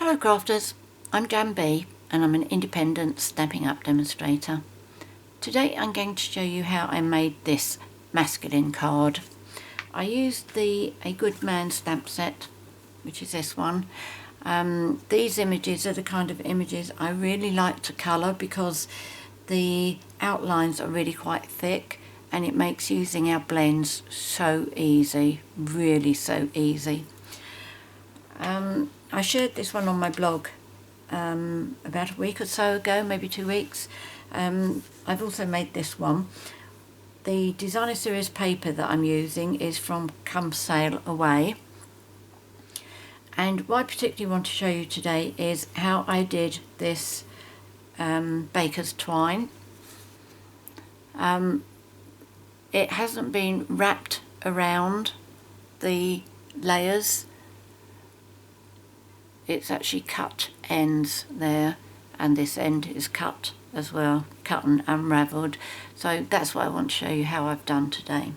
Hello crafters, I'm JanB and I'm an independent Stampin' Up demonstrator. Today I'm going to show you how I made this masculine card. I used the A Good Man stamp set, which is this one. These images are the kind of images I really like to colour because the outlines are really quite thick and it makes using our blends so easy, really so easy. I shared this one on my blog about a week or so ago, maybe 2 weeks. I've also made this one. The designer series paper that I'm using is from Come Sail Away. And what I particularly want to show you today is how I did this baker's twine. It hasn't been wrapped around the layers. It's actually cut ends there, and this end is cut as well, cut and unravelled. So that's what I want to show you how I've done today.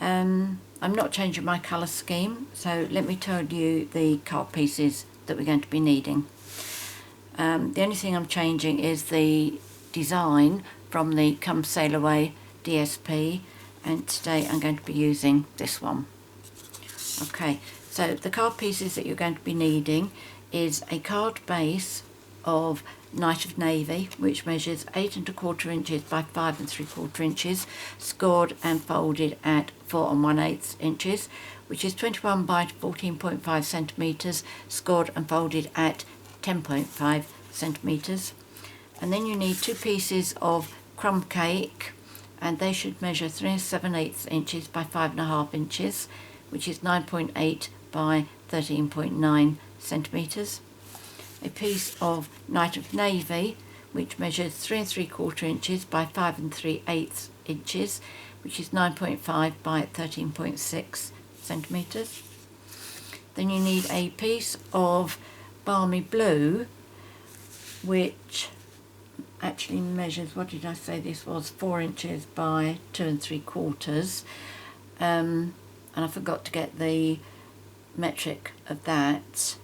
I'm not changing my colour scheme, so let me tell you the card pieces that we're going to be needing. The only thing I'm changing is the design from the Come Sail Away DSP, and today I'm going to be using this one. Okay, so the card pieces that you're going to be needing is a card base of Night of Navy, which measures 8 1/4 inches by 5 3/4 inches, scored and folded at 4 1/8 inches, which is 21 by 14.5 centimetres, scored and folded at 10.5 centimetres. And then you need 2 pieces of Crumb Cake, and they should measure 3 7/8 inches by 5 1/2 inches, which is 9.8 by 13.9 centimetres. A piece of Night of Navy, which measures 3 3/4 inches by 5 3/8 inches, which is 9.5 by 13.6 centimetres. Then you need a piece of Balmy Blue, which actually measures, what did I say this was, 4 inches by 2 3/4. And I forgot to get the metric of that.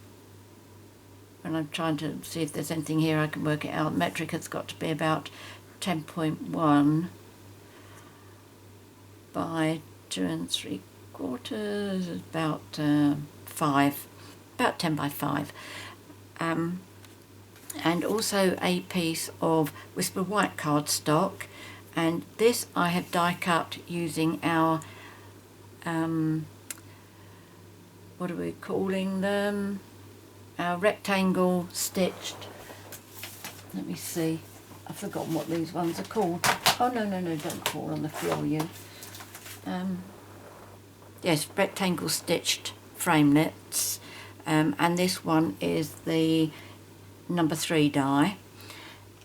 And I'm trying to see if there's anything here I can work it out. Metric has got to be about 10.1 by 2 3/4, about 5, about 10 by 5. And also a piece of Whisper White cardstock, and this I have die cut using our what are we calling them? Our rectangle stitched. Let me see. I've forgotten what these ones are called. Oh no, don't fall on the floor, you. Yes, rectangle stitched framelits. And this one is the number 3 die.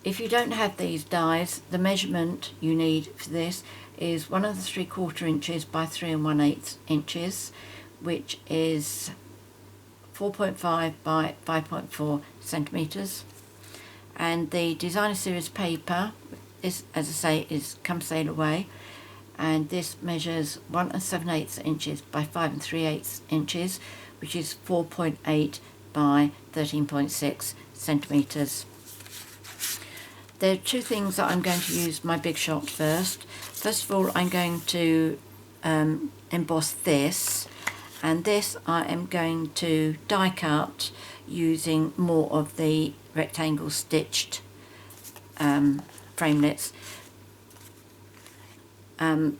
If you don't have these dies, the measurement you need for this is 1 3/4 inches by 3 1/8 inches, which is 4.5 by 5.4 centimetres. And the designer series paper is, as I say, is Come Sail Away, and this measures 1 7/8 inches by 5 3/8 inches, which is 4.8 by 13.6 centimetres. There are 2 things that I'm going to use my Big Shot first. First of all, I'm going to emboss this, and this I am going to die cut using more of the rectangle stitched framelits. I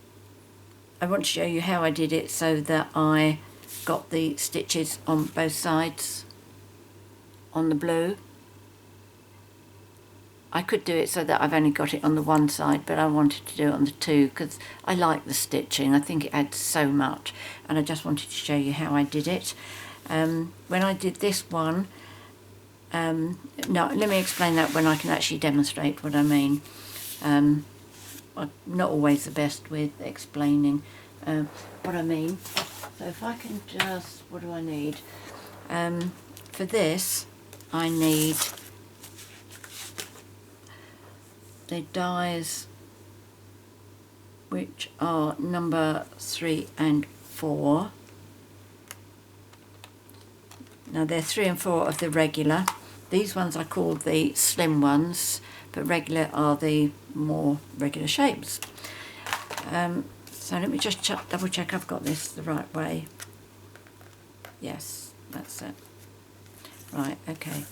want to show you how I did it so that I got the stitches on both sides on the blue. I could do it so that I've only got it on the one side, but I wanted to do it on the 2 because I like the stitching. I think it adds so much, and I just wanted to show you how I did it. When I did this one, no, let me explain that when I can actually demonstrate what I mean. I'm not always the best with explaining what I mean. So if I can just, what do I need? For this, I need the dies, which are number 3 and 4. Now they're 3 and 4 of the regular. These ones I call the slim ones, but regular are the more regular shapes. So let me just double check I've got this the right way. Yes, that's it. Right, okay.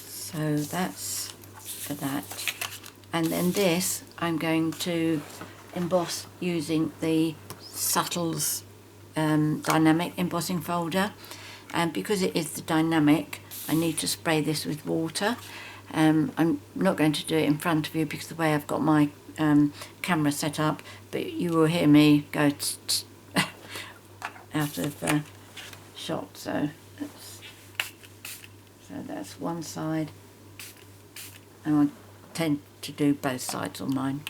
So that's for that. And then this I'm going to emboss using the Subtles dynamic embossing folder. And because it is the dynamic, I need to spray this with water. I'm not going to do it in front of you because the way I've got my camera set up, but you will hear me go out of shot. So that's one side, and I tend to do both sides on mine.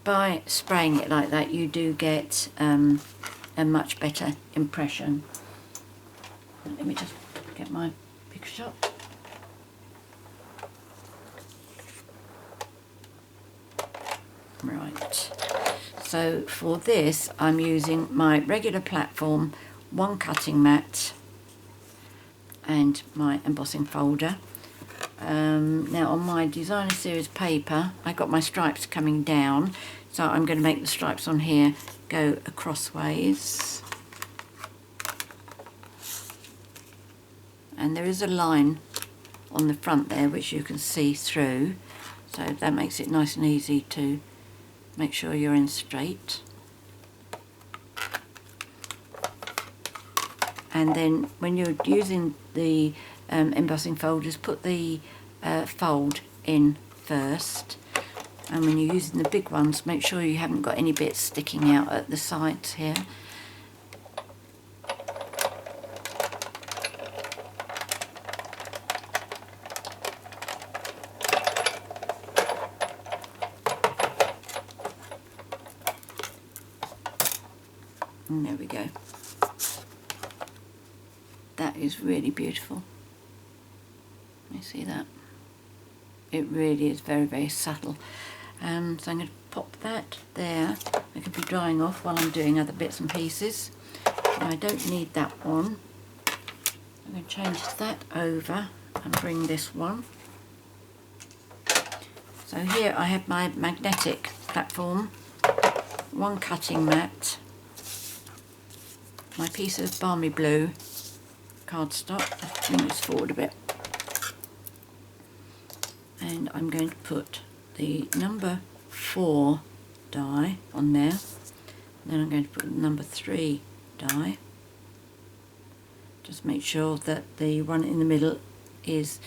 By spraying it like that, you do get a much better impression. Let me just get my big shot. Right, so for this I'm using my regular platform, one cutting mat and my embossing folder. Now on my designer series paper I got my stripes coming down, so I'm going to make the stripes on here go acrossways, and there is a line on the front there which you can see through, so that makes it nice and easy to make sure you're in straight. And then when you're using the embossing folders, put the fold in first, and when you're using the big ones, make sure you haven't got any bits sticking out at the sides here. And there we go. That is really beautiful. Let me see that. It really is very, very subtle. So I'm going to pop that there. It could be drying off while I'm doing other bits and pieces. I don't need that one. I'm going to change that over and bring this one. So here I have my magnetic platform, one cutting mat, my piece of Balmy blue cardstock. Let's bring this forward a bit. And I'm going to put the number 4 die on there. Then I'm going to put the number 3 die. Just make sure that the one in the middle is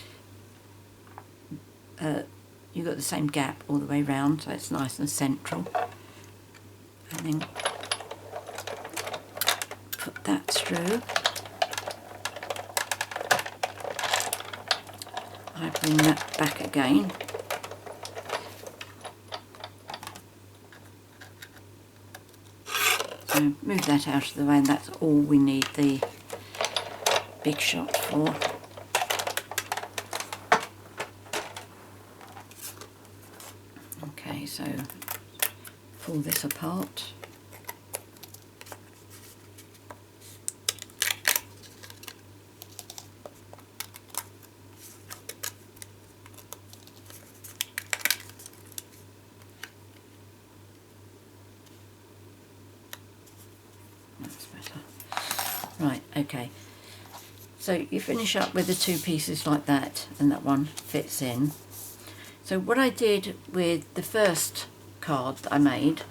you've got the same gap all the way round, so it's nice and central. And then put that through. I bring that back again. So move that out of the way, and that's all we need the big shot for. Okay, so pull this apart. That's better. Right, okay. So you finish up with the two pieces like that, and that one fits in. So what I did with the first card that I made,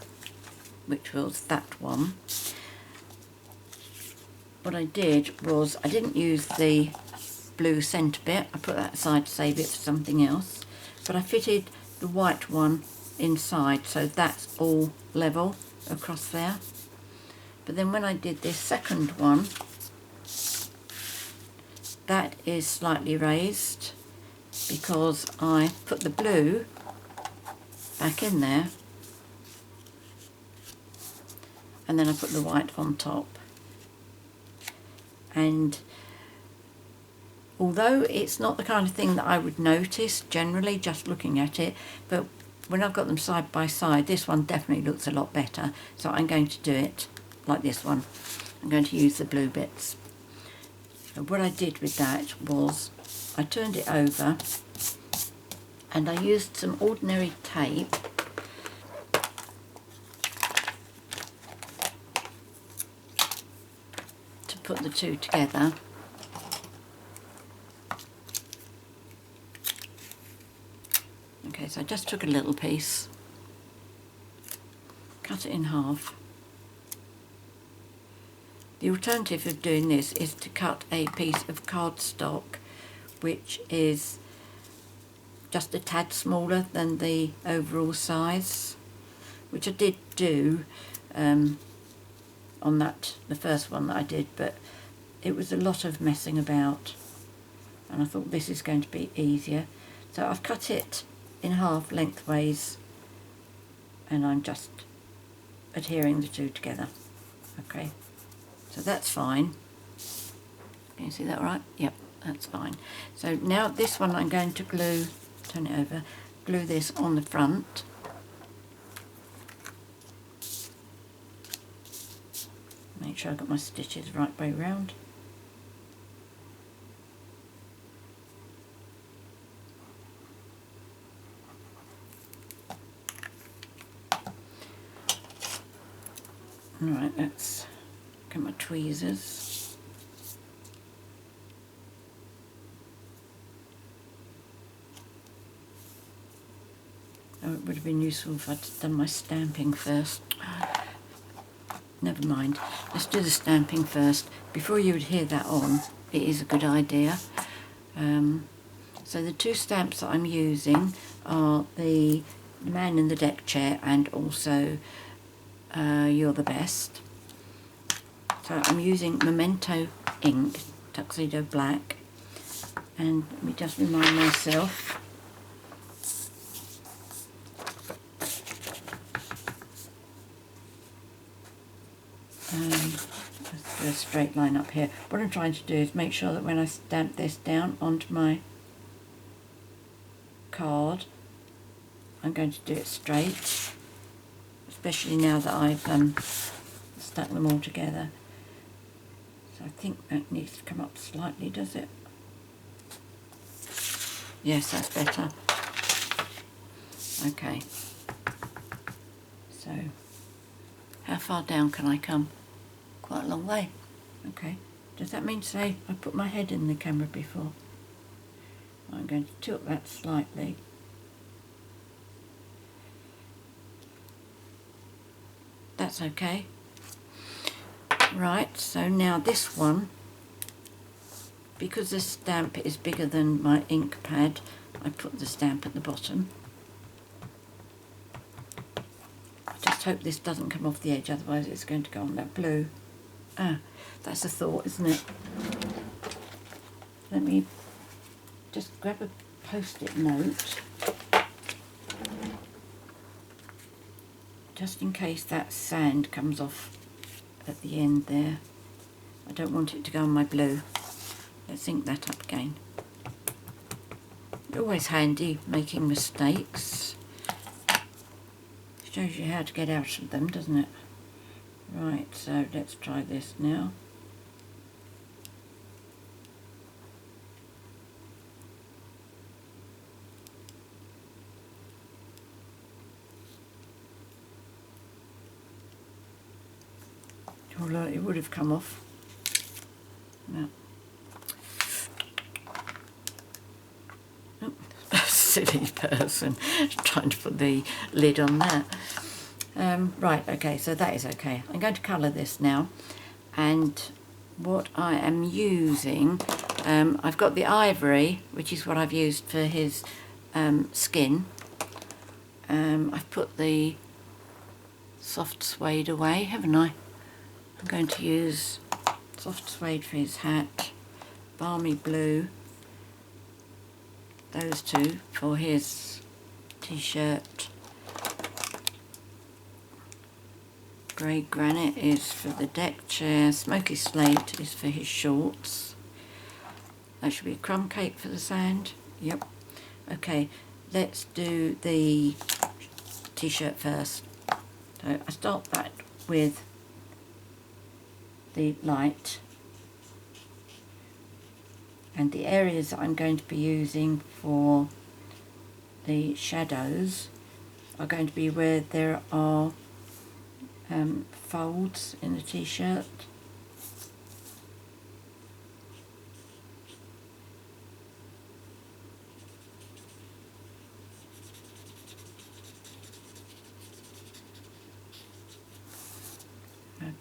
which was that one, what I did was I didn't use the blue centre bit. I put that aside to save it for something else, but I fitted the white one inside, so that's all level across there. But then when I did this second one, that is slightly raised because I put the blue back in there and then I put the white on top. And although it's not the kind of thing that I would notice generally just looking at it, but when I've got them side by side, this one definitely looks a lot better, so I'm going to do it like this one. I'm going to use the blue bits. So what I did with that was I turned it over and I used some ordinary tape to put the two together. Okay, so I just took a little piece, cut it in half. The alternative of doing this is to cut a piece of cardstock which is just a tad smaller than the overall size, which I did do on the first one that I did, but it was a lot of messing about and I thought this is going to be easier. So I've cut it in half lengthways and I'm just adhering the two together. Okay, so that's fine. Can you see that right? Yep, that's fine. So now this one I'm going to glue, turn it over, glue this on the front. Make sure I've got my stitches the right way round. Alright, let's get my tweezers. Oh, it would have been useful if I'd done my stamping first. Never mind, let's do the stamping first. Before you adhere that on, it is a good idea. So the two stamps that I'm using are the Man in the Deck Chair and also You're the Best. So I'm using Memento ink, Tuxedo Black, and let me just remind myself. Let's do a straight line up here. What I'm trying to do is make sure that when I stamp this down onto my card, I'm going to do it straight, especially now that I've stuck them all together. So I think that needs to come up slightly, does it? Yes, that's better. Okay. So, how far down can I come? Quite a long way. Okay. Does that mean to say I put my head in the camera before? I'm going to tilt that slightly. That's okay. Right, so now this one, because this stamp is bigger than my ink pad, I put the stamp at the bottom. I just hope this doesn't come off the edge, otherwise it's going to go on that blue. Ah, that's a thought, isn't it? Let me just grab a post-it note, just in case that sand comes off at the end there. I don't want it to go on my blue. Let's ink that up again. Always handy making mistakes. Shows you how to get out of them, doesn't it? Right, so let's try this now. Although it would have come off. No. Oh, silly person trying to put the lid on that. Right, okay, so that is okay. I'm going to colour this now, and what I am using, I've got the ivory, which is what I've used for his skin. I've put the soft suede away, haven't I? I'm going to use soft suede for his hat, balmy blue, those two for his t-shirt, grey granite is for the deck chair, smoky slate is for his shorts. That should be a crumb cake for the sand. Yep. Okay, let's do the t-shirt first. So I start that with the light, and the areas that I'm going to be using for the shadows are going to be where there are folds in the t-shirt.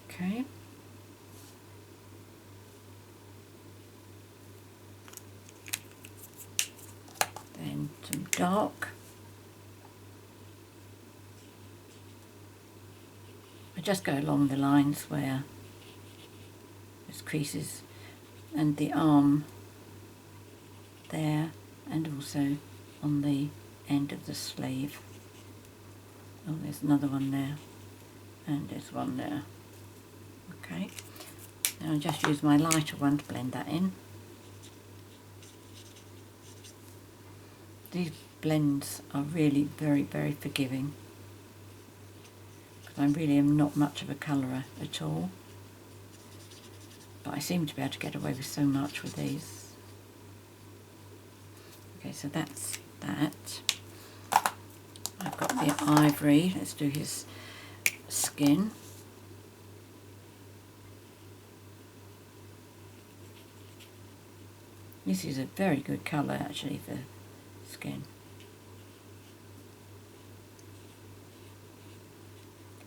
Okay. Then some dark. I just go along the lines where there's creases, and the arm there, and also on the end of the sleeve. Oh, there's another one there, and there's one there. Okay, now I'll just use my lighter one to blend that in. These blends are really very, very forgiving, because I really am not much of a colourer at all, but I seem to be able to get away with so much with these. Okay, so that's that. I've got the ivory. Let's do his skin. This is a very good colour actually for skin.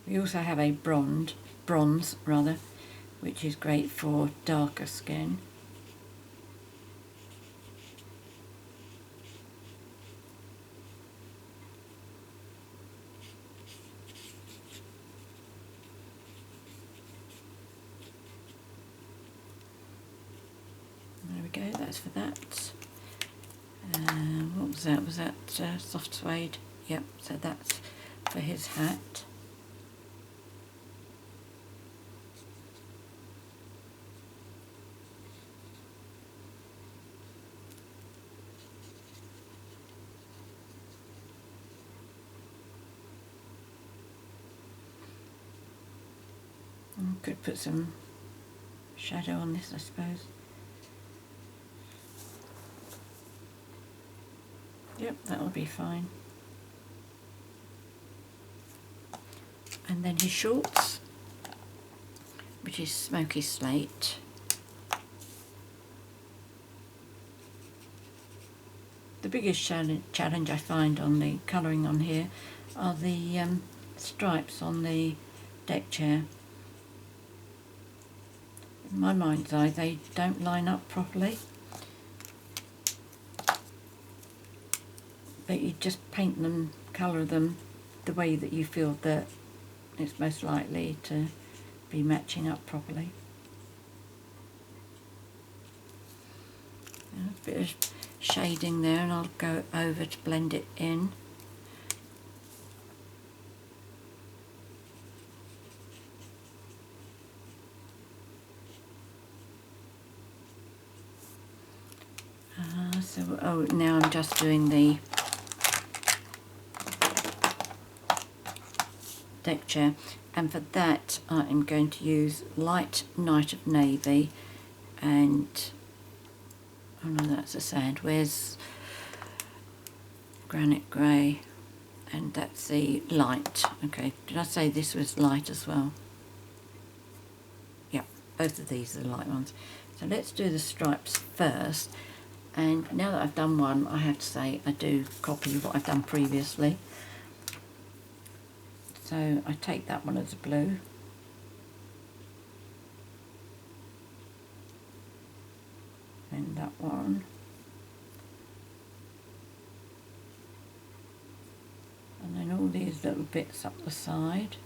We also have a bronze rather, which is great for darker skin. There we go, that's for that. What was that? Was that soft suede? Yep, so that's for his hat. Could put some shadow on this, I suppose. Yep, that'll be fine. And then his shorts, which is smoky slate. The biggest challenge I find on the colouring on here are the stripes on the deck chair. In my mind's eye, they don't line up properly. But you just paint them, colour them the way that you feel that it's most likely to be matching up properly. A bit of shading there, and I'll go over to blend it in. Now I'm just doing the deck chair, and for that I am going to use light Night of Navy, and oh no, that's a sand. Where's Granite Grey? And that's the light. Okay, did I say this was light as well? Yeah, both of these are the light ones. So let's do the stripes first. And now that I've done one, I have to say I do copy what I've done previously. So I take that one as a blue. And that one. And then all these little bits up the side.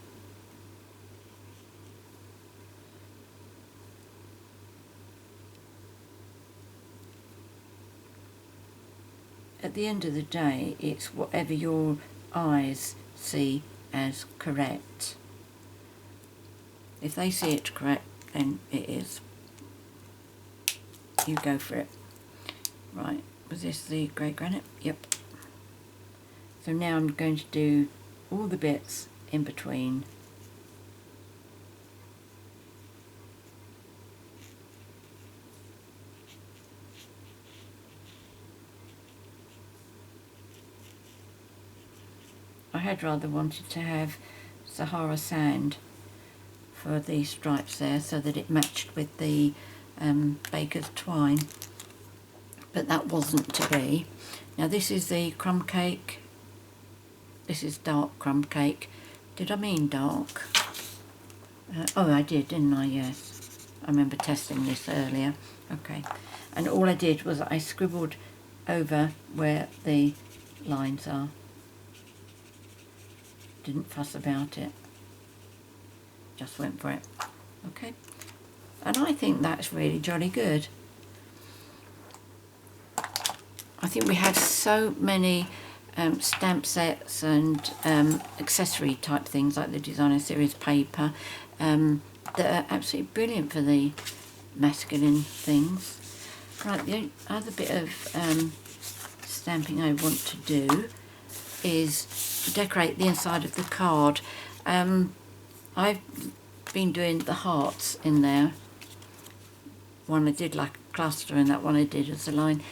At the end of the day, it's whatever your eyes see as correct. If they see it correct, then it is. You go for it. Right, was this the grey granite? Yep. So now I'm going to do all the bits in between. had rather wanted to have Sahara sand for the stripes there so that it matched with the baker's twine, but that wasn't to be. Now this is the crumb cake. This is dark crumb cake. Did I mean dark? Oh, I did, didn't I? Yes. I remember testing this earlier. Okay. And all I did was I scribbled over where the lines are. Didn't fuss about it. Just went for it. Okay. And I think that's really jolly good. I think we have so many stamp sets and accessory type things like the designer series paper that are absolutely brilliant for the masculine things. Right, the other bit of stamping I want to do is to decorate the inside of the card. I've been doing the hearts in there. One I did like a cluster and that one I did as a line.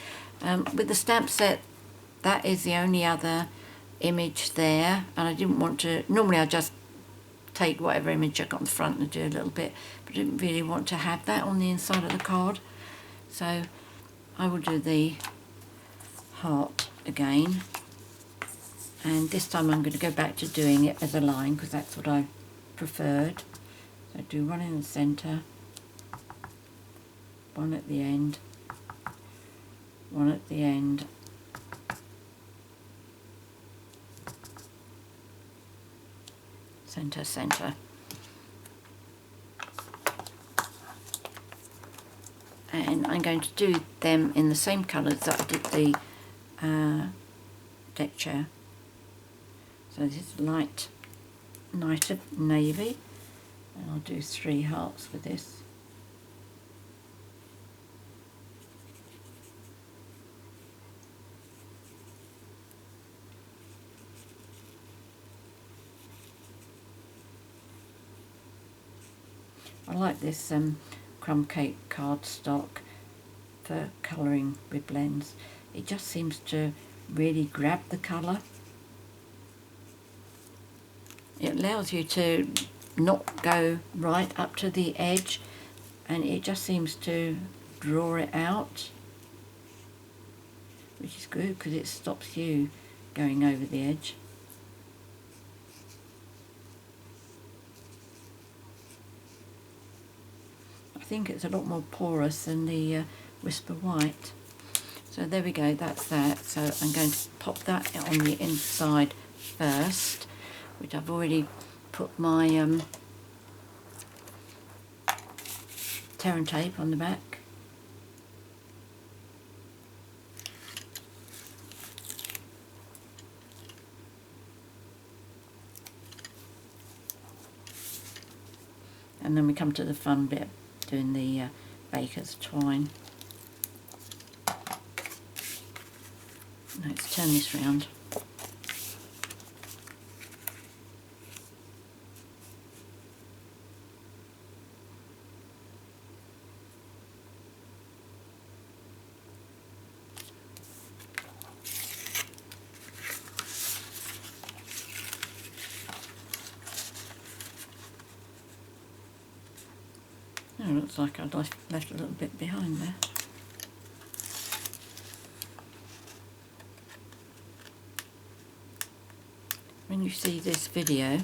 With the stamp set, that is the only other image there, and I didn't want to, normally I just take whatever image I got on the front and do a little bit, but I didn't really want to have that on the inside of the card. So I will do the heart again, and this time I'm going to go back to doing it as a line because that's what I preferred. So do one in the centre, one at the end, one at the end, centre, centre. And I'm going to do them in the same colours that I did the deck chair. So this is light navy, and I'll do 3 hearts for this. I like this Crumb Cake Cardstock for colouring with blends. It just seems to really grab the colour. It allows you to not go right up to the edge, and it just seems to draw it out, which is good because it stops you going over the edge. I think it's a lot more porous than the Whisper White. So there we go, that's that. So I'm going to pop that on the inside first, which I've already put my tear and tape on the back. And then we come to the fun bit, doing the baker's twine. Let's turn this round. Oh, looks like I'd left a little bit behind there. When you see this video,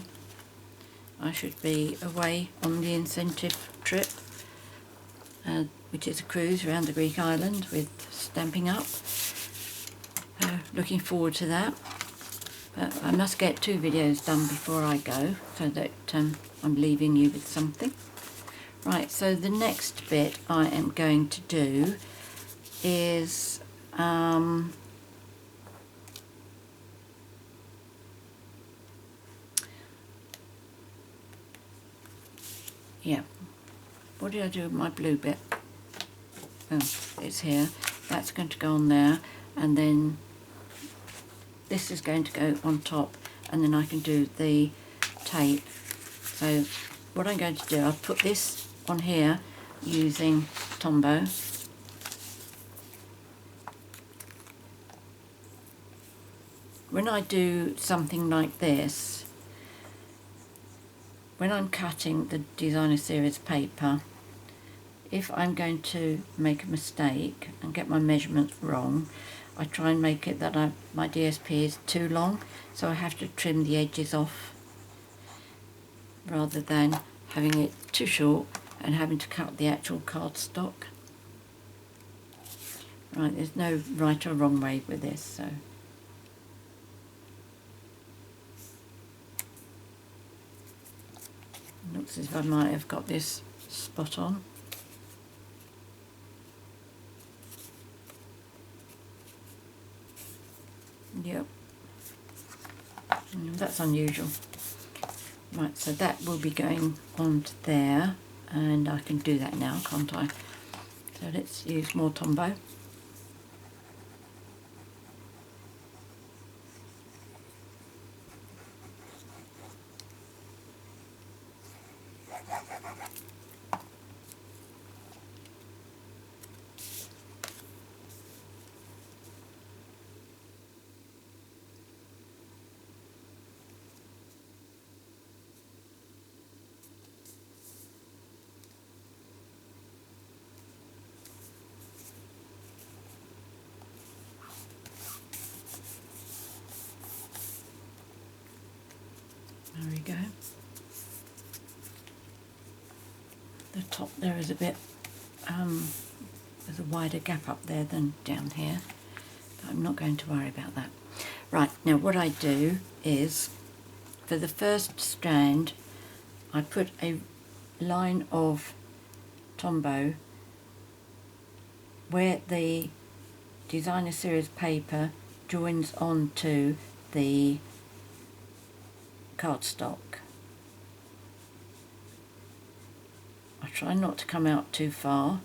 I should be away on the incentive trip, which is a cruise around the Greek island with Stampin' Up. Looking forward to that. But I must get 2 videos done before I go, so that I'm leaving you with something. Right, so the next bit I am going to do is yeah, what did I do with my blue bit? Oh, it's here. That's going to go on there, and then this is going to go on top, and then I can do the tape. So what I'm going to do, I'll put this on here using Tombow. when I do something like this, when I'm cutting the designer series paper, if I'm going to make a mistake and get my measurements wrong, I try and make it that my DSP is too long, so I have to trim the edges off rather than having it too short and having to cut the actual cardstock. Right, there's no right or wrong way with this, so looks as if I might have got this spot on. Yep, that's unusual. Right, so that will be going on to there, and I can do that now, can't I? So let's use more Tombow. There we go. The top there is a bit, there's a wider gap up there than down here, but I'm not going to worry about that. Right, now what I do is, for the first strand, I put a line of Tombow where the designer series paper joins onto the cardstock. I try not to come out too far.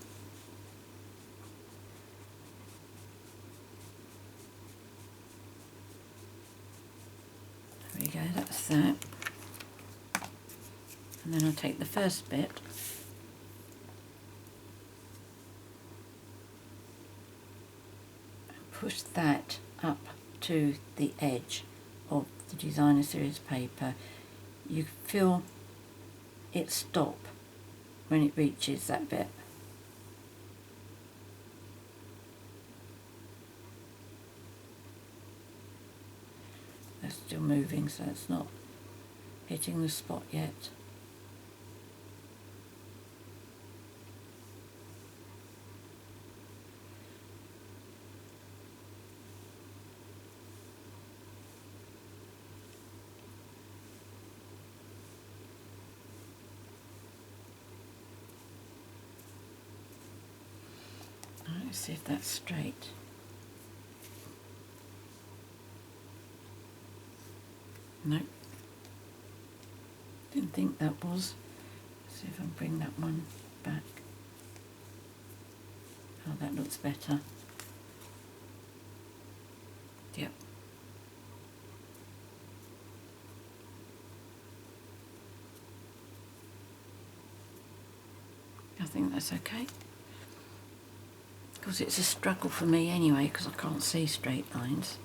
There we go, that's that. And then I'll take the first bit and push that up to the edge of the designer series paper. You feel it stop when it reaches that bit. That's still moving, so it's not hitting the spot yet. Let's see if that's straight. Nope. Didn't think that was. Let's see if I can bring that one back. Oh, that looks better. Yep. I think that's okay. Because it's a struggle for me anyway, because I can't see straight lines.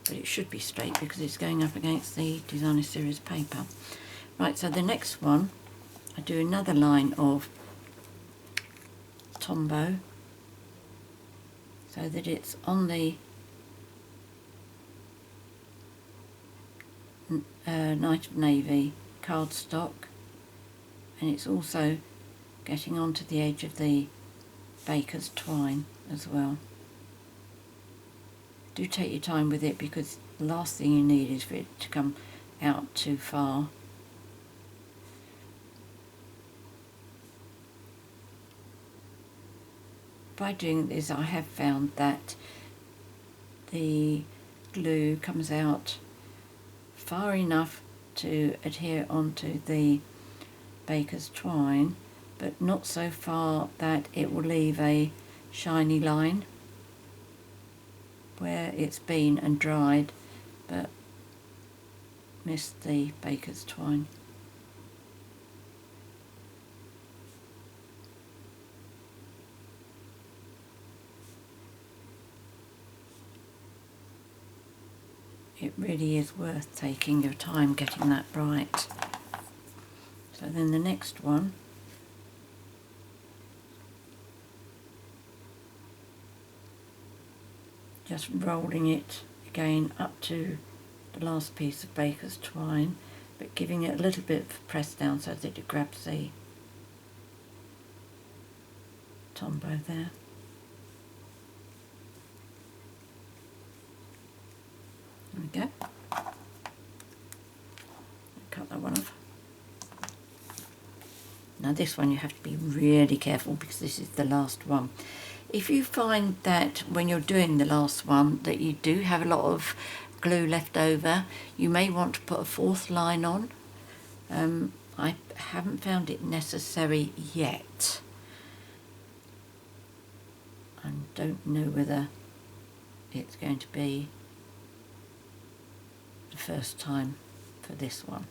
But it should be straight because it's going up against the designer series paper. Right, so the next one, I do another line of Tombow so that it's on the Night of Navy cardstock, and it's also getting onto the edge of the baker's twine as well. Do take your time with it, because the last thing you need is for it to come out too far. By doing this, I have found that the glue comes out far enough to adhere onto the baker's twine, but not so far that it will leave a shiny line where it's been and dried but missed the baker's twine. it really is worth taking your time getting that right. So then the next one, just rolling it again up to the last piece of baker's twine, but giving it a little bit of press down so that it grabs the tombow there. There we go. Cut that one off. Now this one you have to be really careful because this is the last one. If you find that when you're doing the last one that you do have a lot of glue left over, you may want to put a fourth line on. I haven't found it necessary yet. I don't know whether it's going to be the first time for this one.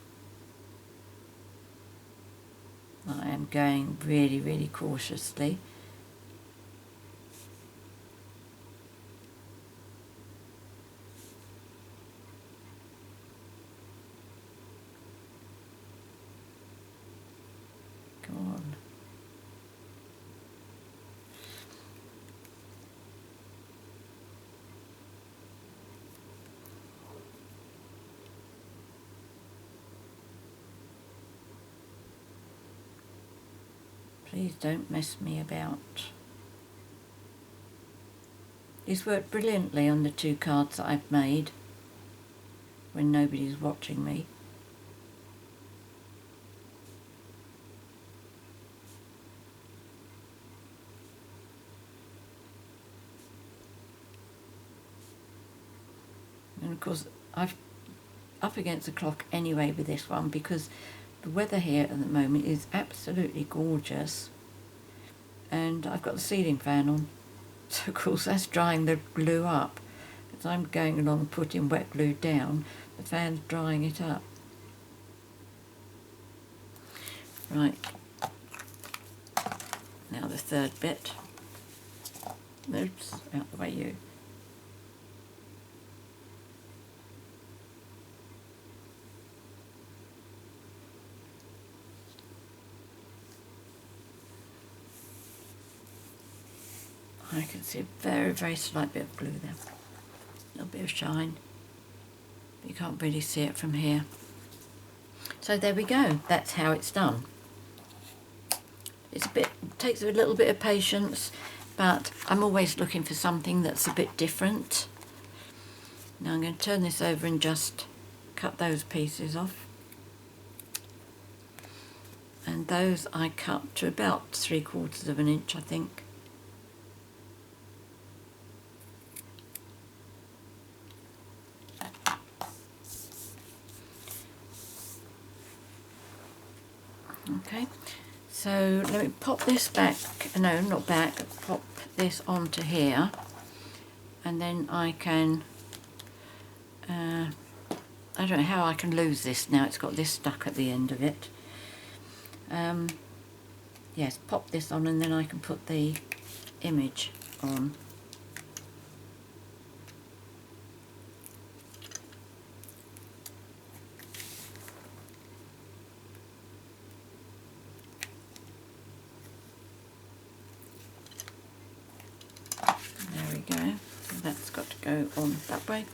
I am going really, really cautiously. Go on. Please don't mess me about. This worked brilliantly on the 2 cards that I've made when nobody's watching me. And of course I've up against the clock anyway with this one because the weather here at the moment is absolutely gorgeous, and I've got the ceiling fan on, so of course that's drying the glue up. As I'm going along putting wet glue down, the fan's drying it up. Right, now the third bit. Oops, out the way you. I can see a very, very slight bit of glue there. A little bit of shine. But you can't really see it from here. So there we go. That's how it's done. It takes a little bit of patience, but I'm always looking for something that's a bit different. Now I'm going to turn this over and just cut those pieces off. And those I cut to about 3/4 of an inch, I think. Okay, so let me pop this back, no, not back, pop this onto here, and then I can, I don't know how I can lose this now, it's got this stuck at the end of it. Yes, pop this on and then I can put the image on. That's got to go on that way.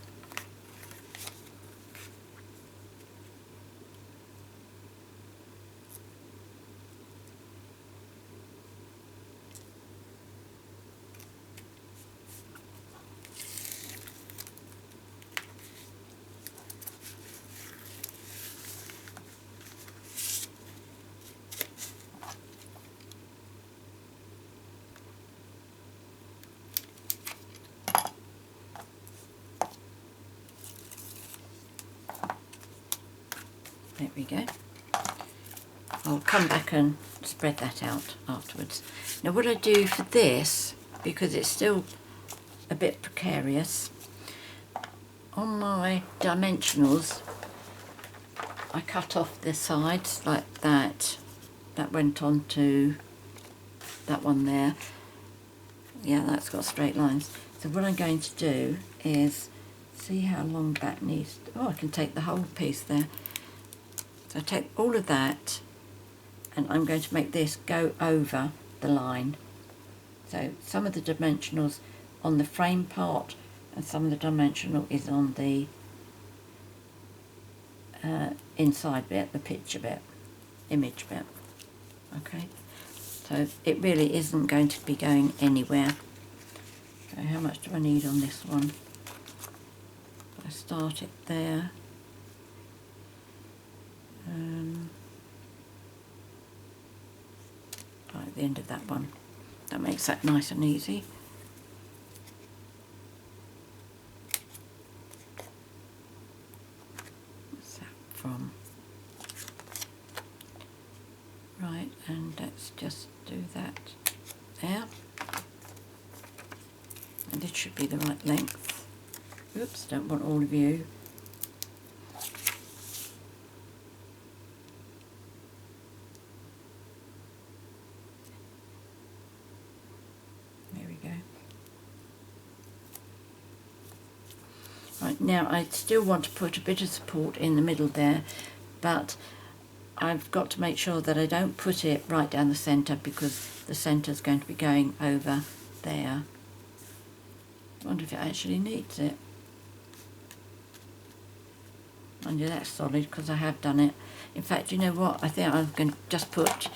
There we go. I'll come back and spread that out afterwards. Now what I do for this, because it's still a bit precarious, on my dimensionals I cut off the sides like that. That went on to that one there. Yeah, that's got straight lines. So what I'm going to do is See how long that needs. Oh, I can take the whole piece there. So I take all of that and I'm going to make this go over the line. So some of the dimensionals on the frame part and some of the dimensional is on the inside bit, the picture bit, image bit. Okay, so it really isn't going to be going anywhere. So how much do I need on this one? I start it there. Right at the end of that one. That makes that nice and easy. What's that from? Right, and let's just do that there. And it should be the right length. Oops, don't want all of you. There we go. Right, now I still want to put a bit of support in the middle there, but I've got to make sure that I don't put it right down the centre because the centre is going to be going over there. I wonder if it actually needs it. Mind you, that's solid because I have done it. In fact, you know what? I think I'm going to just put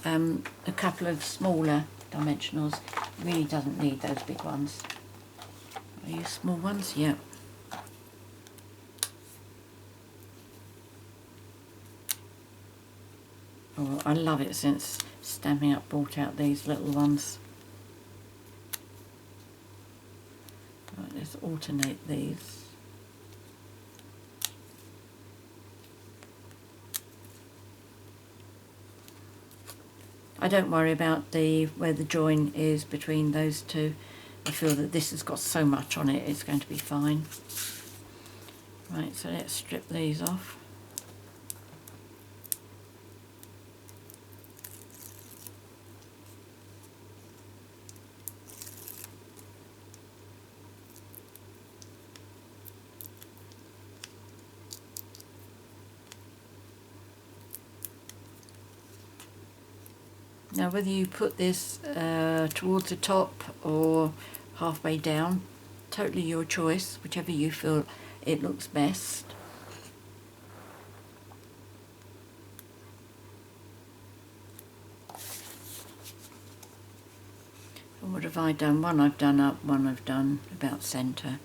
a couple of smaller dimensionals. It really doesn't need those big ones. Are you small ones? Yeah. Oh, I love it since Stampin' Up brought out these little ones. Right, let's alternate these. I don't worry about where the join is between those two. I feel that this has got so much on it, it's going to be fine. Right, so let's strip these off. Now whether you put this towards the top or halfway down, totally your choice, whichever you feel it looks best. And what have I done? One I've done up, one I've done about centre.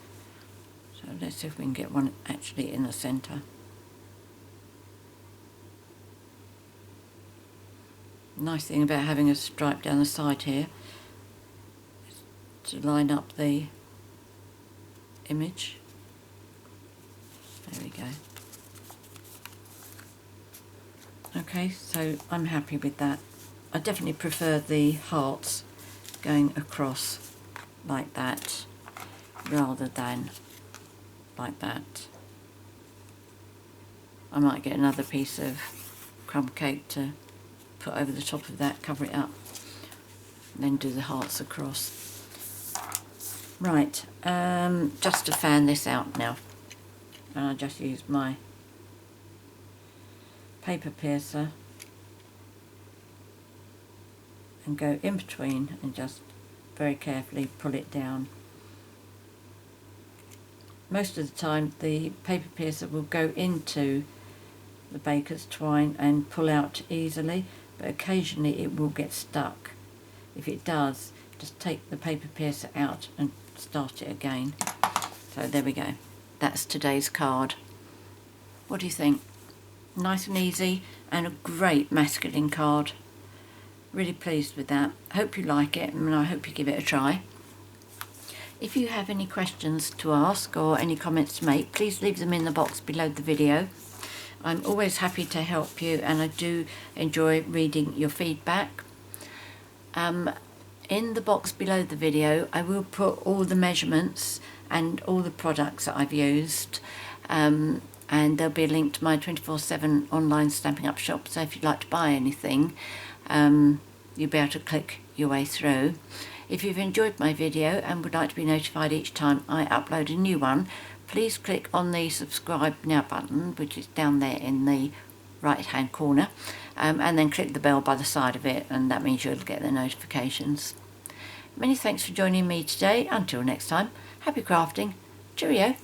So let's see if we can get one actually in the centre. Nice thing about having a stripe down the side here is to line up the image. There we go. Okay, so I'm happy with that. I definitely prefer the hearts going across like that rather than like that. I might get another piece of crumb cake to put over the top of that, cover it up, and then do the hearts across. Right, just to fan this out now, and I just use my paper piercer and go in between and just very carefully pull it down. Most of the time the paper piercer will go into the baker's twine and pull out easily, but occasionally it will get stuck. If it does, just take the paper piercer out and start it again. So there we go. That's today's card. What do you think? Nice and easy and a great masculine card. Really pleased with that. Hope you like it and I hope you give it a try. If you have any questions to ask or any comments to make, please leave them in the box below the video. I'm always happy to help you and I do enjoy reading your feedback. In the box below the video I will put all the measurements and all the products that I've used, and there'll be a link to my 24/7 online Stampin' Up shop, so if you'd like to buy anything you'll be able to click your way through. If you've enjoyed my video and would like to be notified each time I upload a new one, please click on the subscribe now button, which is down there in the right hand corner, and then click the bell by the side of it, and that means you'll get the notifications. Many thanks for joining me today. Until next time, happy crafting. Cheerio.